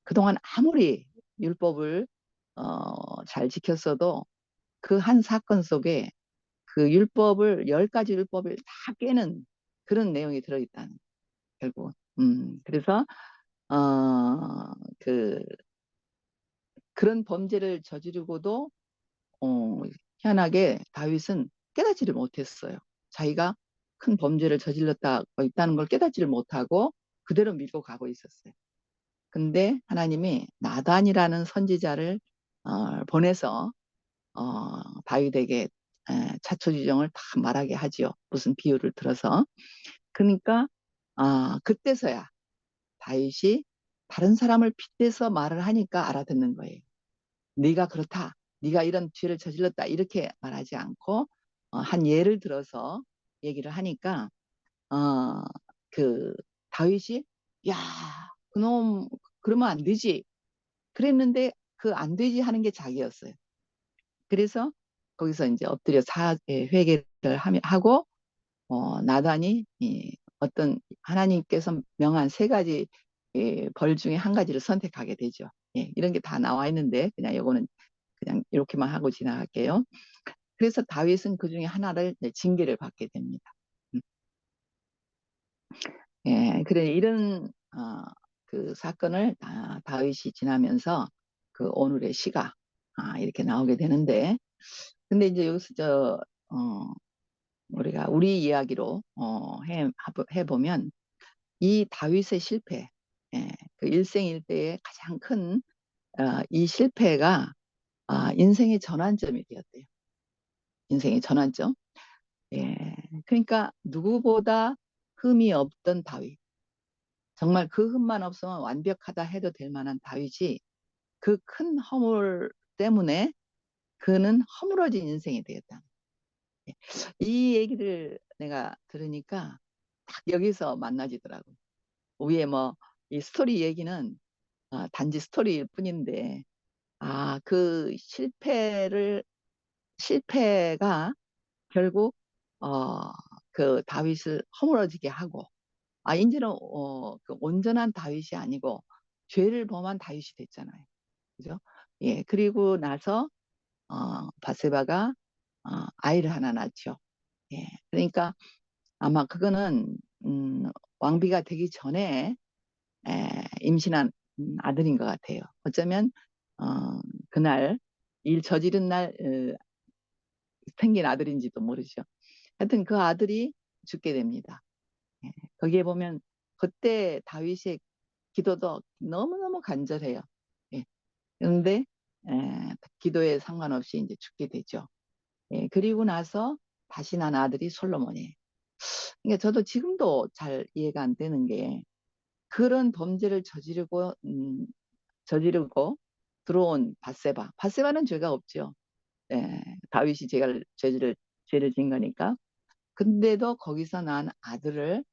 그동안 아무리 율법을 잘 지켰어도 그 한 사건 속에 그 율법을 10가지 율법을 다 깨는 그런 내용이 들어있다는 결국. 그래서 그 그런 범죄를 저지르고도 희한하게 다윗은 깨닫지를 못했어요. 자기가 큰 범죄를 저질렀다고 있다는 걸 깨닫지를 못하고 그대로 밀고 가고 있었어요. 근데 하나님이 나단이라는 선지자를 보내서 다윗에게 자초지종을 다 말하게 하지요. 무슨 비유를 들어서. 그러니까 그때서야 다윗이 다른 사람을 빗대서 말을 하니까 알아듣는 거예요. 네가 그렇다. 네가 이런 죄를 저질렀다. 이렇게 말하지 않고 한 예를 들어서 얘기를 하니까 어, 그 다윗이 야, 그놈 그러면 안 되지. 그랬는데 그 안 되지 하는 게 자기였어요. 그래서 거기서 이제 엎드려 회개를 하고 나단이 어떤 하나님께서 명한 3가지 벌 중에 한 가지를 선택하게 되죠. 예, 이런 게 다 나와 있는데 그냥 요거는 그냥 이렇게만 하고 지나갈게요. 그래서 다윗은 그 중에 하나를 징계를 받게 됩니다. 예, 그래 이런 그 사건을 다윗이 지나면서 그 오늘의 시가 이렇게 나오게 되는데, 근데 이제 여기서 우리가 우리 이야기로 해보면 이 다윗의 실패, 예, 그 일생일대의 가장 큰 이 실패가 인생의 전환점이 되었대요. 인생의 전환점. 예, 그러니까 누구보다 흠이 없던 다윗, 정말 그 흠만 없으면 완벽하다 해도 될 만한 다윗이 그 큰 허물 때문에 그는 허물어진 인생이 되었다. 예, 이 얘기를 내가 들으니까 딱 여기서 만나지더라고. 위에 뭐 이 스토리 얘기는 단지 스토리일 뿐인데 그 실패가 결국 그 다윗을 허물어지게 하고 이제는 그 온전한 다윗이 아니고 죄를 범한 다윗이 됐잖아요. 그죠? 예, 그리고 나서 바세바가 아이를 하나 낳죠. 예, 그러니까 아마 그거는 왕비가 되기 전에 임신한 아들인 것 같아요. 어쩌면 그날 일 저지른 날 생긴 아들인지도 모르죠. 하여튼 그 아들이 죽게 됩니다. 예, 거기에 보면 그때 다윗의 기도도 너무너무 간절해요. 예, 그런데 기도에 상관없이 이제 죽게 되죠. 예, 그리고 나서 다시 난 아들이 솔로몬이에요. 그러니까 저도 지금도 잘 이해가 안 되는 게 그런 범죄를 저지르고 들어온 바세바는 죄가 없죠. 예, 다윗이 죄를 진 거니까. 근데도 거기서 난 아들을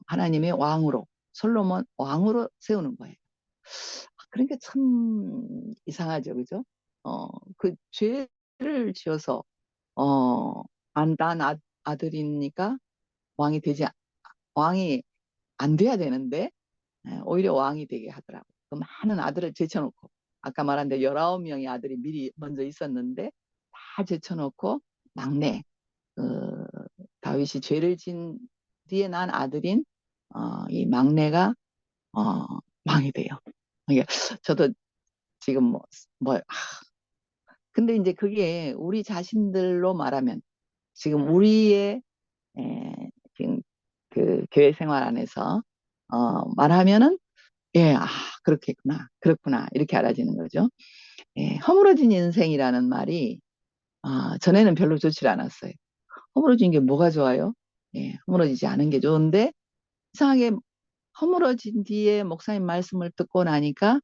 하나님의 왕으로, 솔로몬 왕으로 세우는 거예요. 그러니까 참 이상하죠, 그죠? 그 죄를 지어서 난 아들이니까 왕이 되지 왕이 안 돼야 되는데 오히려 왕이 되게 하더라고요. 그 많은 아들을 제쳐놓고 아까 말한 대로 19명의 아들이 미리 먼저 있었는데 다 제쳐놓고 막내 다윗이 죄를 진 뒤에 난 아들인 이 막내가 왕이 돼요. 이게 저도 지금 근데 이제 그게 우리 자신들로 말하면 지금 우리의 지금 그 교회 생활 안에서 말하면은 예, 그렇구나 이렇게 알아지는 거죠. 예, 허물어진 인생이라는 말이 전에는 별로 좋지 않았어요. 허물어진 게 뭐가 좋아요? 예, 허물어지지 않은 게 좋은데 이상하게 허물어진 뒤에 목사님 말씀을 듣고 나니까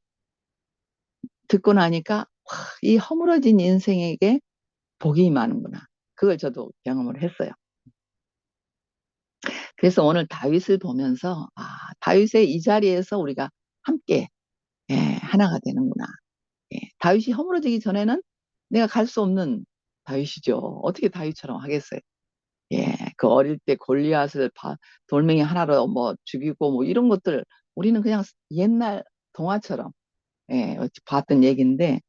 와, 이 허물어진 인생에게 복이 많은구나. 그걸 저도 경험을 했어요. 그래서 오늘 다윗을 보면서 다윗의 이 자리에서 우리가 함께 하나가 되는구나. 예, 다윗이 허물어지기 전에는 내가 갈 수 없는 다윗이죠. 어떻게 다윗처럼 하겠어요? 예, 그 어릴 때 골리앗을 돌멩이 하나로 뭐 죽이고 뭐 이런 것들 우리는 그냥 옛날 동화처럼 봤던 얘기인데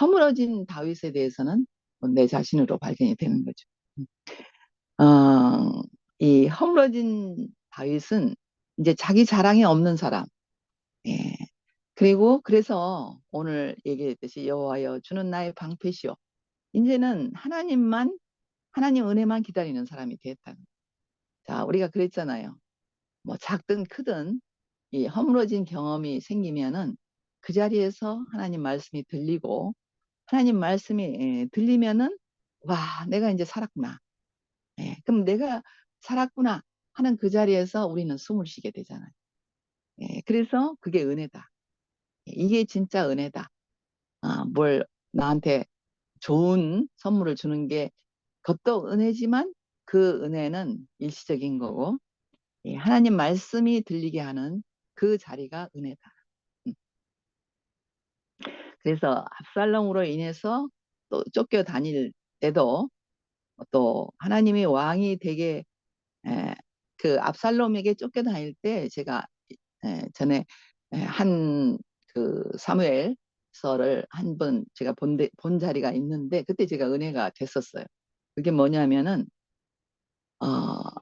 허물어진 다윗에 대해서는 내 자신으로 발견이 되는 거죠. 이 허물어진 다윗은 이제 자기 자랑이 없는 사람. 예. 그리고 그래서 오늘 얘기했듯이 여호와여 주는 나의 방패시오. 이제는 하나님 은혜만 기다리는 사람이 됐다. 자, 우리가 그랬잖아요. 뭐 작든 크든 이 허물어진 경험이 생기면은 그 자리에서 하나님 말씀이 들리고 하나님 말씀이 들리면은 와, 내가 이제 살았구나. 그럼 내가 살았구나 하는 그 자리에서 우리는 숨을 쉬게 되잖아요. 그래서 그게 은혜다. 이게 진짜 은혜다. 뭘 나한테 좋은 선물을 주는 게 그것도 은혜지만 그 은혜는 일시적인 거고 하나님 말씀이 들리게 하는 그 자리가 은혜다. 음. 그래서 압살롬으로 인해서 또 쫓겨 다닐 때도 또 하나님이 왕이 되게 에, 그 압살롬에게 쫓겨다닐 때 제가 전에 한 그 사무엘서를 한 번 제가 본 자리가 있는데 그때 제가 은혜가 됐었어요. 그게 뭐냐면은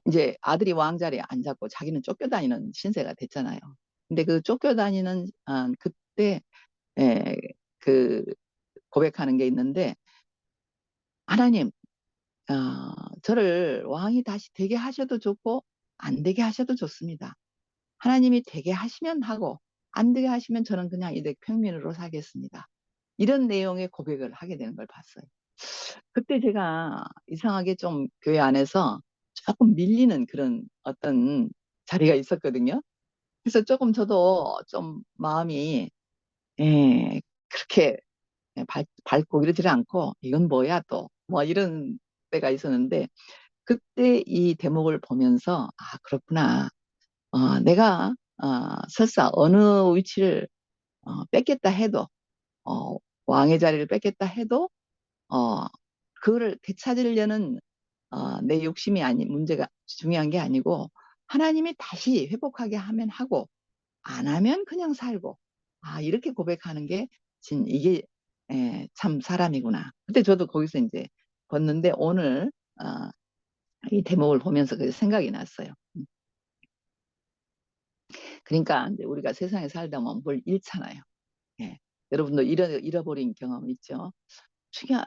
이제 아들이 왕자리에 앉았고 자기는 쫓겨다니는 신세가 됐잖아요. 근데 그 쫓겨다니는 그때 에, 그 고백하는 게 있는데 하나님 저를 왕이 다시 되게 하셔도 좋고 안 되게 하셔도 좋습니다. 하나님이 되게 하시면 하고 안 되게 하시면 저는 그냥 이댁 평민으로 살겠습니다. 이런 내용의 고백을 하게 되는 걸 봤어요. 그때 제가 이상하게 좀 교회 안에서 조금 밀리는 그런 어떤 자리가 있었거든요. 그래서 조금 저도 좀 마음이 그렇게 밝고 이러지 않고 이건 뭐야 또 뭐 이런 때가 있었는데 그때 이 대목을 보면서 그렇구나. 내가 설사 어느 위치를 뺏겠다 해도 어, 왕의 자리를 뺏겠다 해도 어, 그거를 되찾으려는 내 욕심이 문제가 중요한 게 아니고 하나님이 다시 회복하게 하면 하고 안 하면 그냥 살고 이렇게 고백하는 게 이게 참 사람이구나. 그때 저도 거기서 이제 봤는데 오늘 이 대목을 보면서 그 생각이 났어요. 그러니까 이제 우리가 세상에 살다 보면 뭘 잃잖아요. 예. 여러분도 잃어버린 경험 있죠?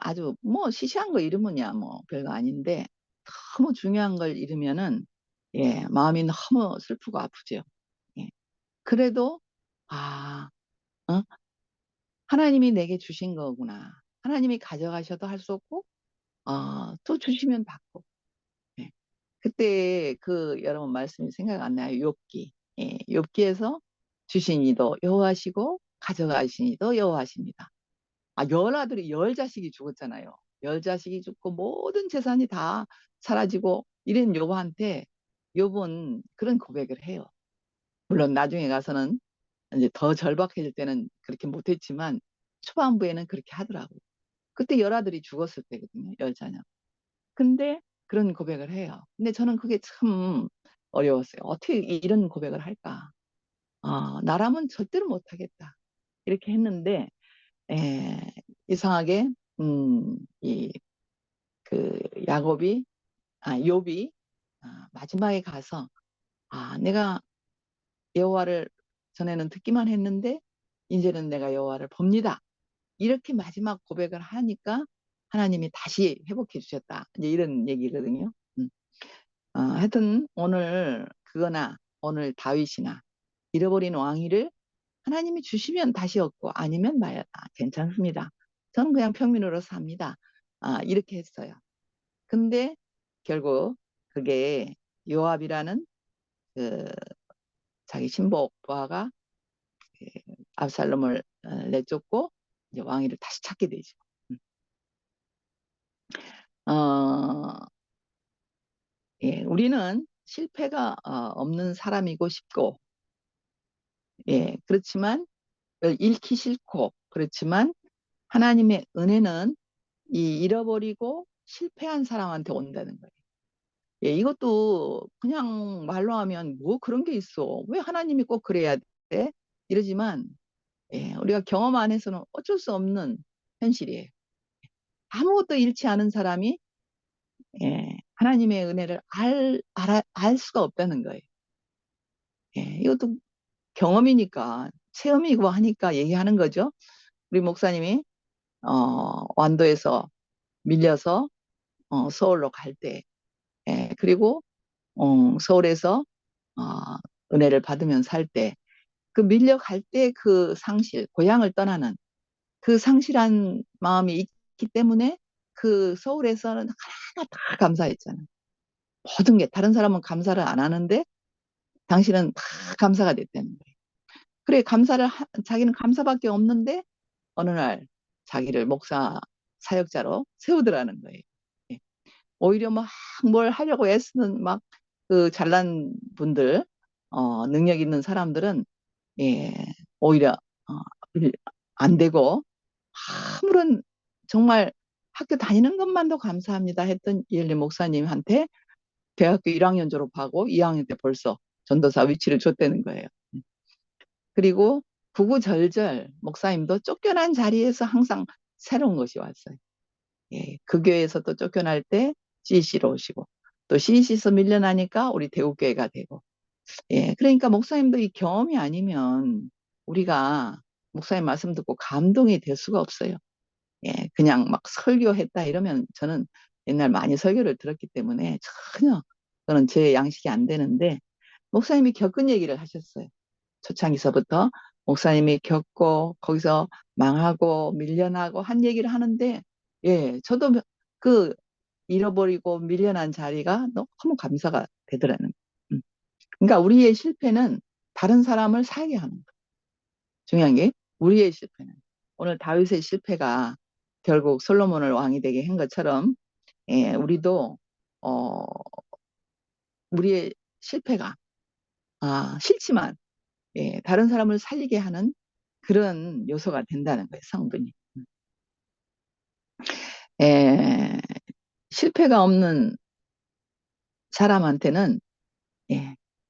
아주 뭐 시시한 거 잃으면야 뭐 별거 아닌데 너무 중요한 걸 잃으면은 마음이 너무 슬프고 아프죠. 예. 그래도 아, 어? 하나님이 내게 주신 거구나. 하나님이 가져가셔도 할 수 없고 또 주시면 받고. 예. 그때 그 여러분 말씀이 생각 안 나요. 욥기. 욥기에서 주신 이도 여호와시고 가져가신 이도 여호와십니다. 열 아들이 열 자식이 죽었잖아요. 열 자식이 죽고 모든 재산이 다 사라지고 이런 욥한테 욥은 그런 고백을 해요. 물론 나중에 가서는 이제 더 절박해질 때는 그렇게 못했지만 초반부에는 그렇게 하더라고요. 그때 열 아들이 죽었을 때거든요. 열 자녀. 근데 그런 고백을 해요. 근데 저는 그게 참 어려웠어요. 어떻게 이런 고백을 할까? 나라면 절대로 못하겠다. 이렇게 했는데 에, 이상하게 이 그 야곱이 욥이 마지막에 가서 내가 여호와를 전에는 듣기만 했는데 이제는 내가 여호와를 봅니다. 이렇게 마지막 고백을 하니까 하나님이 다시 회복해 주셨다. 이제 이런 얘기거든요. 하여튼 오늘 그거나 오늘 다윗이나 잃어버린 왕위를 하나님이 주시면 다시 얻고 아니면 말야 괜찮습니다. 저는 그냥 평민으로 삽니다. 이렇게 했어요. 근데 결국 그게 요압이라는 그 자기 신복 부하가 압살롬을 내쫓고 이제 왕위를 다시 찾게 되죠. 어, 우리는 실패가 없는 사람이고 싶고, 그렇지만 잃기 싫고, 그렇지만 하나님의 은혜는 이 잃어버리고 실패한 사람한테 온다는 거예요. 이것도 그냥 말로 하면 뭐 그런 게 있어. 왜 하나님이 꼭 그래야 돼? 이러지만 우리가 경험 안에서는 어쩔 수 없는 현실이에요. 아무것도 잃지 않은 사람이 하나님의 은혜를 알 수가 없다는 거예요. 이것도 경험이니까 체험이고 하니까 얘기하는 거죠. 우리 목사님이 완도에서 밀려서 서울로 갈 때, 그리고 서울에서 어, 은혜를 받으면 살 때, 그 밀려갈 때 그 상실, 고향을 떠나는 그 상실한 마음이 있기 때문에 그 서울에서는 하나하나 다 감사했잖아. 모든 게 다른 사람은 감사를 안 하는데 당신은 다 감사가 됐다는 거예요. 그래 자기는 감사밖에 없는데 어느 날 자기를 목사 사역자로 세우더라는 거예요. 예. 오히려 막 뭘 하려고 애쓰는 막 그 잘난 분들, 능력 있는 사람들은 예, 오히려 어, 안 되고 아무런 정말 학교 다니는 것만도 감사합니다 했던 이엘리 목사님한테 대학교 1학년 졸업하고 2학년 때 벌써 전도사 위치를 줬다는 거예요. 그리고 구구절절 목사님도 쫓겨난 자리에서 항상 새로운 것이 왔어요. 그 교회에서 또 쫓겨날 때 CC로 오시고 또 CC에서 밀려나니까 우리 대우교회가 되고 그러니까 목사님도 이 경험이 아니면 우리가 목사님 말씀 듣고 감동이 될 수가 없어요. 그냥 막 설교했다 이러면 저는 옛날 많이 설교를 들었기 때문에 전혀 그는 제 양식이 안 되는데 목사님이 겪은 얘기를 하셨어요. 초창기서부터 목사님이 겪고 거기서 망하고 밀려나고 한 얘기를 하는데 저도 그 잃어버리고 밀려난 자리가 너무 감사가 되더라는 거예요. 그러니까 우리의 실패는 다른 사람을 살게 하는 거예요. 중요한 게 우리의 실패는 오늘 다윗의 실패가 결국 솔로몬을 왕이 되게 한 것처럼 우리도 어, 우리의 실패가 싫지만 다른 사람을 살리게 하는 그런 요소가 된다는 거예요. 성분이. 에, 실패가 없는 사람한테는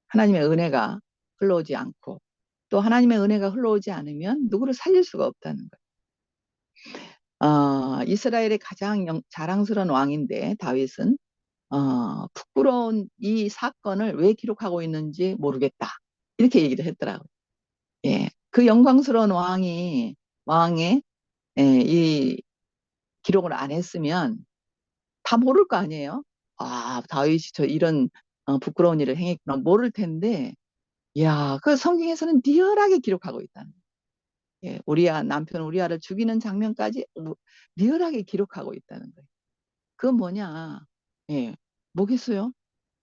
하나님의 은혜가 흘러오지 않고 또 하나님의 은혜가 흘러오지 않으면 누구를 살릴 수가 없다는 거예요. 이스라엘의 가장 자랑스러운 왕인데 다윗은 부끄러운 이 사건을 왜 기록하고 있는지 모르겠다. 이렇게 얘기를 했더라고요. 그 영광스러운 왕의 이 기록을 안 했으면 다 모를 거 아니에요. 다윗이 저 이런 부끄러운 일을 행했구나 모를 텐데, 야, 그 성경에서는 리얼하게 기록하고 있다는 거예요. 남편 우리아를 죽이는 장면까지 리얼하게 기록하고 있다는 거예요. 그건 뭐냐? 뭐겠어요?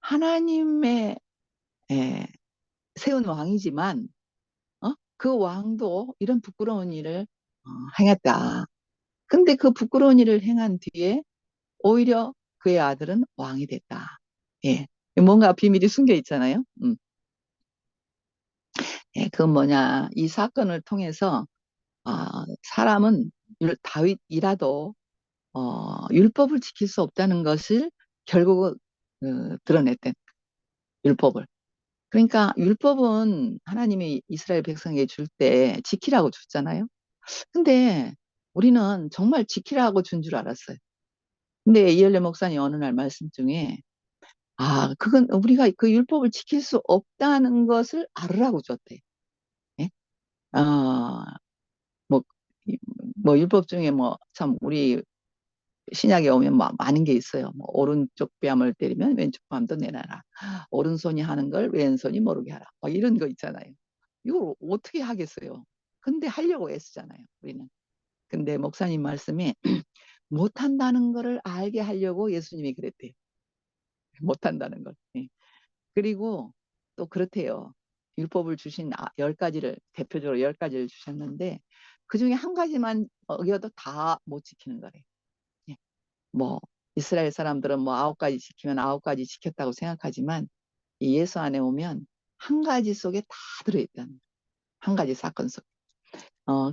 하나님의 세운 왕이지만 그 왕도 이런 부끄러운 일을 행했다. 근데 그 부끄러운 일을 행한 뒤에 오히려 그의 아들은 왕이 됐다. 예. 뭔가 비밀이 숨겨 있잖아요. 그건 뭐냐. 이 사건을 통해서 사람은 다윗이라도 율법을 지킬 수 없다는 것을 결국은 드러냈던 율법을. 그러니까 율법은 하나님이 이스라엘 백성에게 줄 때 지키라고 줬잖아요. 근데 우리는 정말 지키라고 준 줄 알았어요. 근데 이열래 목사님 어느 날 말씀 중에 그건 우리가 그 율법을 지킬 수 없다는 것을 알으라고 줬대. 예? 어, 뭐, 뭐 율법 중에 뭐 참 우리 신약에 오면 뭐 많은 게 있어요. 뭐 오른쪽 뺨을 때리면 왼쪽 뺨도 내놔라. 오른손이 하는 걸 왼손이 모르게 하라. 막 이런 거 있잖아요. 이걸 어떻게 하겠어요? 근데 하려고 애쓰잖아요, 우리는. 근데 목사님 말씀에 못한다는 거를 알게 하려고 예수님이 그랬대요. 못한다는 걸. 그리고 또 그렇대요. 율법을 주신 10가지를, 대표적으로 10가지를 주셨는데, 그 중에 한 가지만 어겨도 다 못 지키는 거래요. 뭐, 이스라엘 사람들은 뭐 9가지 지키면 9가지 지켰다고 생각하지만, 이 예수 안에 오면 한 가지 속에 다 들어있다는 거예요. 한 가지 사건 속에.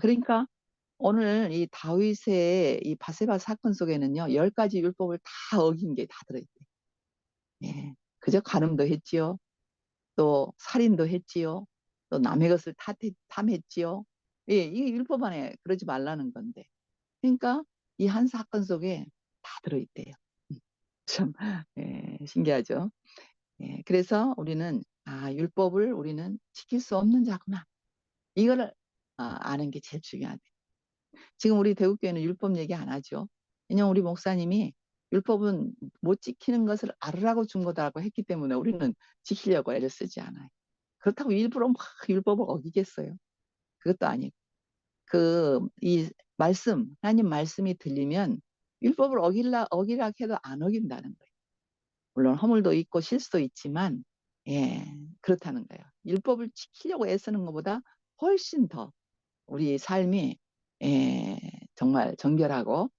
그러니까 오늘 이 다윗의 이 바세바 사건 속에는요, 10가지 율법을 다 어긴 게 다 들어있대요. 그저 간음도 했지요. 또 살인도 했지요. 또 남의 것을 탐했지요. 예, 이게 율법 안에 그러지 말라는 건데. 그러니까 이 한 사건 속에 다 들어있대요. 참 신기하죠. 예, 그래서 우리는 율법을 우리는 지킬 수 없는 자구나. 이거를 아는 게 제일 중요하대. 지금 우리 대구교회는 율법 얘기 안 하죠. 왜냐면 우리 목사님이 율법은 못 지키는 것을 알으라고 준 거다라고 했기 때문에 우리는 지키려고 애를 쓰지 않아요. 그렇다고 일부러 막 율법을 어기겠어요? 그것도 아니고. 이 말씀, 하나님 말씀이 들리면 율법을 어기라 해도 안 어긴다는 거예요. 물론 허물도 있고 실수도 있지만, 예, 그렇다는 거예요. 율법을 지키려고 애쓰는 것보다 훨씬 더 우리 삶이, 예, 정말 정결하고,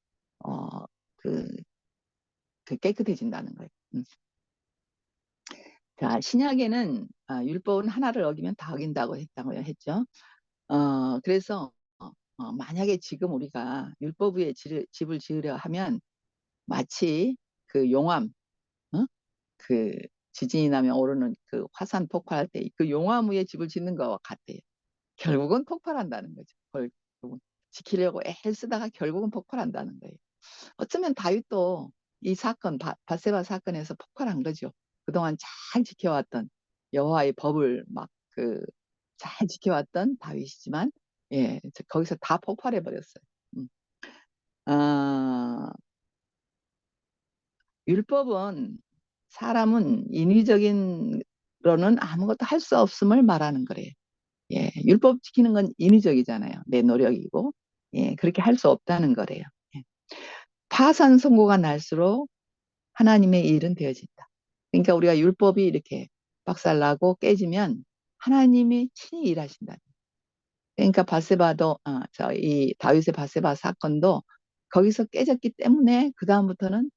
어, 그, 깨끗해진다는 거예요. 자, 신약에는 율법은 하나를 어기면 다 어긴다고 했죠. 그래서 만약에 지금 우리가 율법 위에 집을 지으려 하면 마치 그 용암, 어? 그 지진이 나면 오르는 그 화산 폭발할 때 그 용암 위에 집을 짓는 것과 같아요. 결국은 폭발한다는 거죠. 결국은 지키려고 애를 쓰다가 결국은 폭발한다는 거예요. 어쩌면 다윗도 이 사건, 밧세바 사건에서 폭발한 거죠. 그동안 잘 지켜왔던 여호와의 법을 막 잘 지켜왔던 다윗이지만, 예, 거기서 다 폭발해 버렸어요. 아, 율법은 사람은 인위적인로는 아무것도 할 수 없음을 말하는 거래요. 예, 율법 지키는 건 인위적이잖아요. 내 노력이고, 예, 그렇게 할 수 없다는 거래요. 예. 파산 선고가 날수록 하나님의 일은 되어진다. 그러니까 우리가 율법이 이렇게 박살나고 깨지면 하나님이 친히 일하신다. 그러니까 이 다윗의 밧세바 사건도 거기서 깨졌기 때문에 그 다음부터는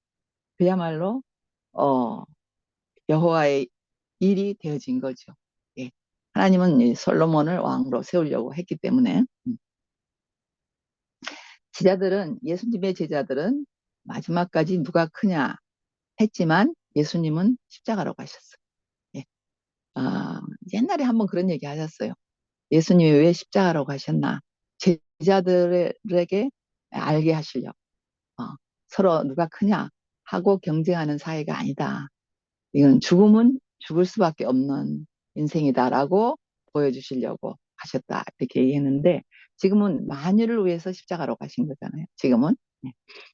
그야말로 어, 여호와의 일이 되어진 거죠. 예. 하나님은 이 솔로몬을 왕으로 세우려고 했기 때문에 예수님의 제자들은 마지막까지 누가 크냐 했지만 예수님은 십자가로 가셨어요. 예. 옛날에 한번 그런 얘기 하셨어요. 예수님이 왜 십자가로 가셨나? 제자들에게 알게 하시려고. 어, 서로 누가 크냐 하고 경쟁하는 사이가 아니다. 이건 죽음은 죽을 수밖에 없는 인생이다라고 보여주시려고 하셨다. 이렇게 얘기했는데 지금은 만유를 위해서 십자가로 가신 거잖아요. 지금은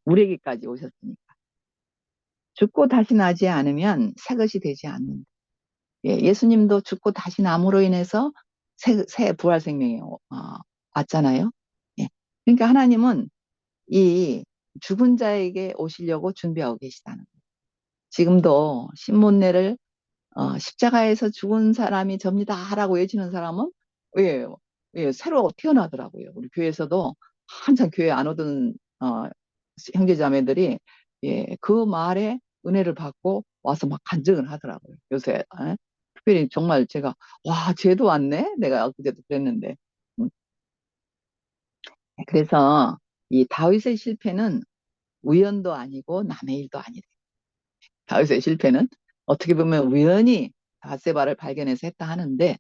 우리에게까지 오셨으니까. 죽고 다시 나지 않으면 새 것이 되지 않는다. 예, 예수님도 죽고 다시 남으로 인해서 새 부활 생명이 왔잖아요. 예. 그러니까 하나님은 이 죽은 자에게 오시려고 준비하고 계시다는 거예요. 지금도 신문내를 십자가에서 죽은 사람이 접니다라고 외치는 사람은 예, 예, 새로 태어나더라고요. 우리 교회에서도 한참 교회 안 오던 형제자매들이 그 말에 은혜를 받고 와서 막 간증을 하더라고요. 요새 특별히 정말 제가 와 쟤도 왔네. 내가 그제도 그랬는데 그래서 이 다윗의 실패는 우연도 아니고 남의 일도 아니다. 다윗의 실패는 어떻게 보면 우연히 바세바를 발견해서 했다 하는데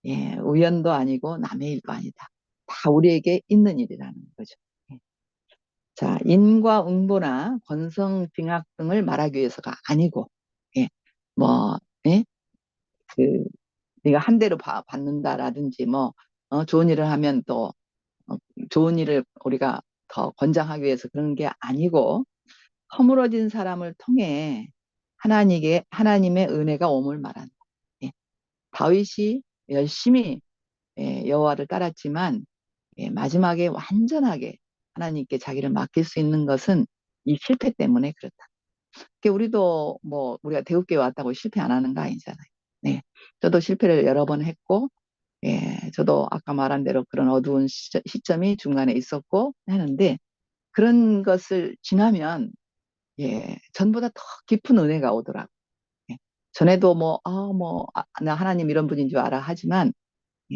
예, 우연도 아니고 남의 일도 아니다. 다 우리에게 있는 일이라는 거죠. 예. 자, 인과응보나 권성징악 등을 말하기 위해서가 아니고, 예, 뭐, 예, 그 네가 한 대로 받는다라든지 좋은 일을 하면 또 어, 좋은 일을 우리가 더 권장하기 위해서 그런 게 아니고 허물어진 사람을 통해 하나님의 은혜가 옴을 말한다. 예. 다윗이 열심히 여호와를 따랐지만 마지막에 완전하게 하나님께 자기를 맡길 수 있는 것은 이 실패 때문에 그렇다. 그러니까 우리도 우리가 대우교회 왔다고 실패 안 하는 거 아니잖아요. 네. 저도 실패를 여러 번 했고, 저도 아까 말한 대로 그런 어두운 시점이 중간에 있었고 하는데 그런 것을 지나면 전보다 더 깊은 은혜가 오더라고요. 예. 전에도 나 하나님 이런 분인 줄 알아 하지만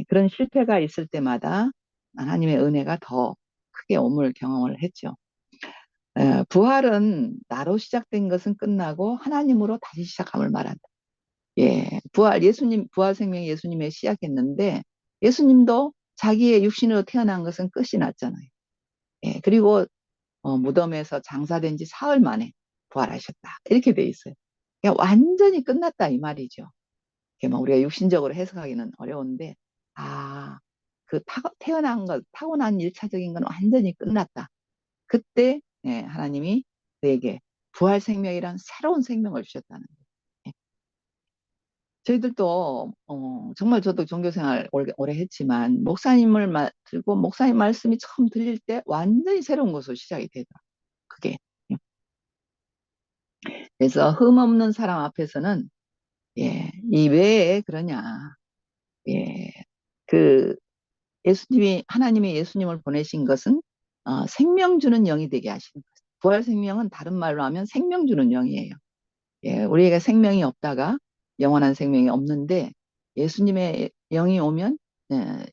그런 실패가 있을 때마다 하나님의 은혜가 더 크게 옴을 경험을 했죠. 부활은 나로 시작된 것은 끝나고 하나님으로 다시 시작함을 말한다. 예, 부활 생명이 예수님의 시작했는데 예수님도 자기의 육신으로 태어난 것은 끝이 났잖아요. 예, 그리고 무덤에서 장사된 지 사흘 만에 부활하셨다. 이렇게 돼 있어요. 그러니까 완전히 끝났다 이 말이죠. 이게 뭐 우리가 육신적으로 해석하기는 어려운데, 아, 그 태어난 것, 타고난 일차적인 건 완전히 끝났다. 그때 예, 하나님이 내게 부활 생명이란 새로운 생명을 주셨다는 거예요. 예. 저희들도 정말 저도 종교생활 오래 했지만 목사님을 들고 목사님 말씀이 처음 들릴 때 완전히 새로운 것으로 시작이 되더라. 그게. 예. 그래서 흠 없는 사람 앞에서는 예, 이 왜 그러냐. 예, 그 하나님이 예수님을 보내신 것은 생명 주는 영이 되게 하시는 거예요. 부활 생명은 다른 말로 하면 생명 주는 영이에요. 예, 우리에게 생명이 없다가 영원한 생명이 없는데 예수님의 영이 오면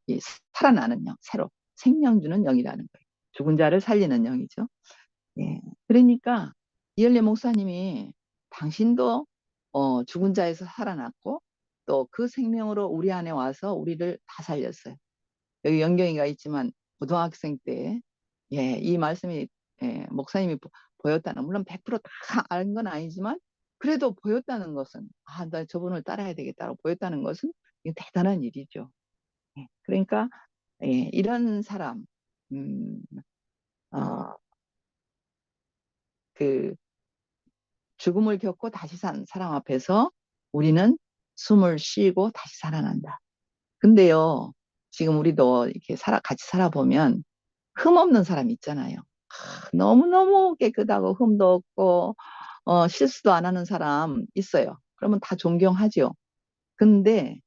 이 살아나는 영, 새로 생명 주는 영이라는 거예요. 죽은 자를 살리는 영이죠. 예, 그러니까 이열례 목사님이 당신도 죽은 자에서 살아났고 또 그 생명으로 우리 안에 와서 우리를 다 살렸어요. 여기 연경이가 있지만 고등학생 때 예, 이 말씀이 목사님이 보였다는 물론 100%다 아는 건 아니지만 그래도 보였다는 것은 나 저분을 따라야 되겠다고 보였다는 것은 이게 대단한 일이죠. 예, 그러니까 이런 사람 음, 어, 그 죽음을 겪고 다시 산 사람 앞에서 우리는 숨을 쉬고 다시 살아난다. 근데요, 지금 우리도 이렇게 같이 살아보면 흠 없는 사람 있잖아요. 너무너무 깨끗하고 흠도 없고 실수도 안 하는 사람 있어요. 그러면 다 존경하죠. 근데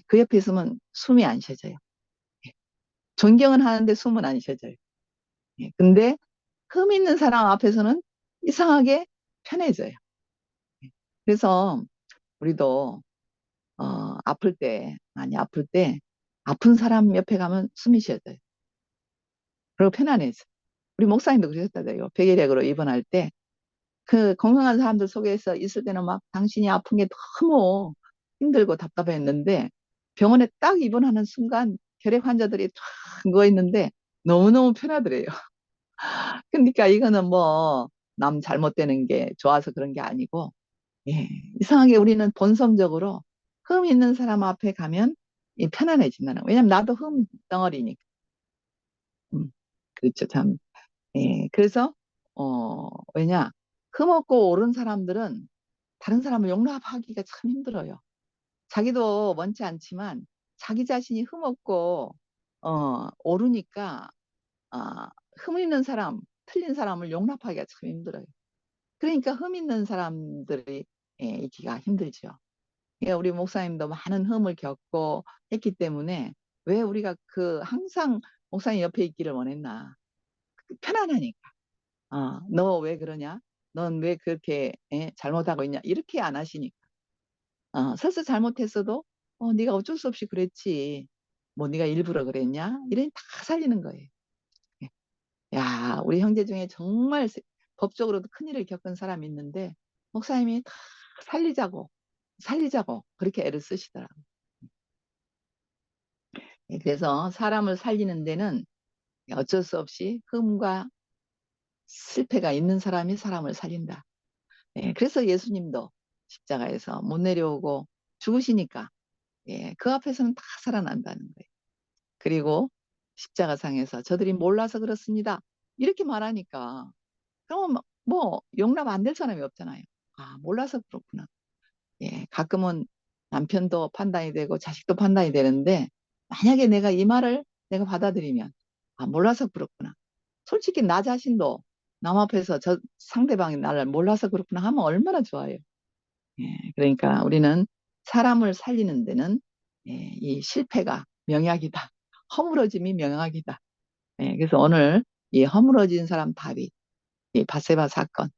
그 옆에 있으면 숨이 안 쉬어져요. 예, 존경은 하는데 숨은 안 쉬어져요. 예, 근데 흠 있는 사람 앞에서는 이상하게 편해져요. 예, 그래서 우리도 아플 때, 많이 아플 때 아픈 사람 옆에 가면 숨이 쉬어져요. 그리고 편안해져. 우리 목사님도 그러셨다고요. 백일약으로 입원할 때 그 건강한 사람들 속에서 있을 때는 막 당신이 아픈 게 너무 힘들고 답답했는데 병원에 딱 입원하는 순간 결핵 환자들이 쫙 누워 있는데 너무너무 편하더래요. 그러니까 이거는 뭐 남 잘못되는 게 좋아서 그런 게 아니고 예, 이상하게 우리는 본성적으로 흠 있는 사람 앞에 가면 편안해진다는 거예요. 왜냐면 나도 흠 덩어리니까. 음, 그렇죠. 참. 예, 그래서 왜냐 흠없고 옳은 사람들은 다른 사람을 용납하기가 참 힘들어요. 자기도 원치 않지만 자기 자신이 흠없고 옳으니까 흠 있는 사람, 틀린 사람을 용납하기가 참 힘들어요. 그러니까 흠 있는 사람들이 있기가 힘들죠. 예, 우리 목사님도 많은 흠을 겪고 했기 때문에 왜 우리가 항상 목사님 옆에 있기를 원했나? 편안하니까. 너 왜 그러냐? 넌 왜 그렇게 잘못하고 있냐? 이렇게 안 하시니까. 설사 잘못했어도 네가 어쩔 수 없이 그랬지. 뭐 네가 일부러 그랬냐? 이러니 다 살리는 거예요. 예. 야, 우리 형제 중에 정말 법적으로도 큰일을 겪은 사람이 있는데 목사님이 다 살리자고 살리자고 그렇게 애를 쓰시더라고요. 예, 그래서 사람을 살리는 데는 어쩔 수 없이 흠과 실패가 있는 사람이 사람을 살린다. 예, 그래서 예수님도 십자가에서 못 내려오고 죽으시니까 그 앞에서는 다 살아난다는 거예요. 그리고 십자가상에서 저들이 몰라서 그렇습니다. 이렇게 말하니까 그러면 뭐 용납 안 될 사람이 없잖아요. 몰라서 그렇구나. 예, 가끔은 남편도 판단이 되고 자식도 판단이 되는데 만약에 내가 이 말을 내가 받아들이면 몰라서 그렇구나. 솔직히 나 자신도 남 앞에서 저 상대방이 나를 몰라서 그렇구나 하면 얼마나 좋아요. 예, 그러니까 우리는 사람을 살리는 데는 이 실패가 명약이다. 허물어짐이 명약이다. 예, 그래서 오늘 이 허물어진 사람 다윗, 이 바세바 사건,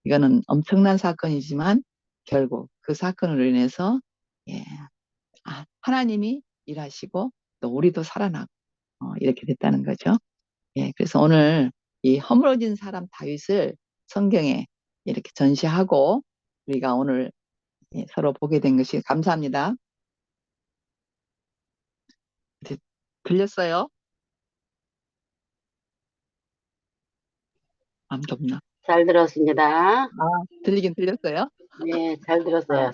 이거는 엄청난 사건이지만 결국 그 사건으로 인해서 예, 하나님이 일하시고 또 우리도 살아나고 이렇게 됐다는 거죠. 예, 그래서 오늘 이 허물어진 사람 다윗을 성경에 이렇게 전시하고 우리가 오늘 서로 보게 된 것이 감사합니다. 들렸어요? 아무도 없나? 잘 들었습니다. 들리긴 들렸어요? 네, 잘 들었어요.